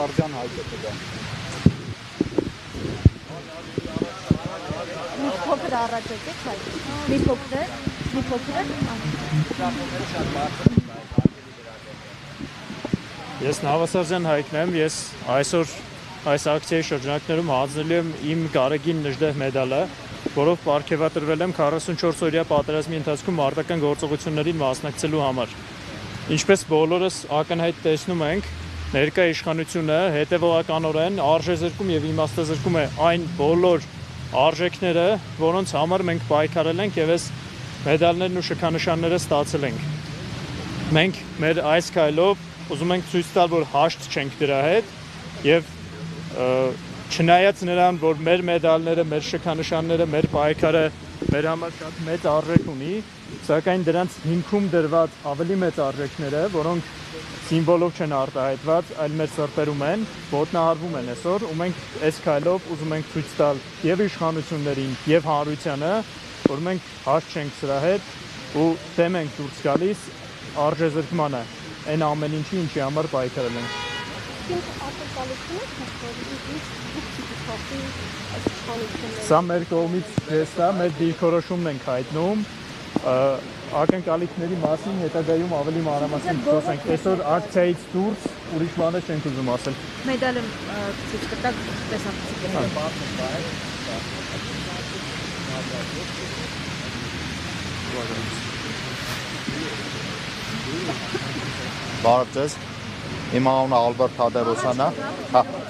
Հավասարյան հայտը դա։ Մի փոքր առաջ եկեք, հայ։ Մի փոքր է։ Ես Նավասարյան Հայկն եմ, ես այսօր այս ակցիայի շրջանակներում հանձնել եմ իմ Գարեգին Նժդեհ մեդալը, որով պարգևատրվել եմ 44-օրյա պատերազմի ընթացքում մարտական գործողություններին մասնակցելու համար։ Ինչպես բոլորս ակնհայտ տեսնում ենք, ներկա իշխանությունը հետևողականորեն արժեզրկում եւ իմաստազրկում է այն բոլոր արժեքները, որոնց համար մենք պայքարել ենք եւ այս մեդալներն ու շքանշանները ստացել ենք։ Մենք մեր այս քայլով ուզում ենք ցույց տալ, որ հաշտ չենք դրա հետ եւ չնայած նրան, որ մեր մեդալները, մեր շքանշանները, մեր պայքարը մեր համար շատ մեծ արժեք ունի, սակայն դրանց հիմքում դրված ավելի մեծ արժեքները, որոնք սիմվոլով չեն արտահայտված, այլ մեր սրտերում են, ոտնահարվում են այսօր, ու մենք այս քայլով ուզում ենք ցույց տալ եւ իշխանություններին, եւ հանրությանը, որ մենք հաշտ չենք սրա հետ ու դեմ ենք դուրս գալիս արժեզրկմանը, այն ամեն ինչի, ինչի համար պայքարել ենք։ Սա մեր կողմից ժեստ է, մեր դիրքորոշումն ենք հայտնում, ակնկալիքների մասին հետագայում ավելի մանրամասն խոսենք։ Այսօր ակցիայից դուրս ուրիշ բաներ չենք ուզում ասել։ Մեդալը ցույց տակ տեսանցիկ։ Բարև ձեզ։ Իմ անունը Ալբերտ Թադևոսյանն է։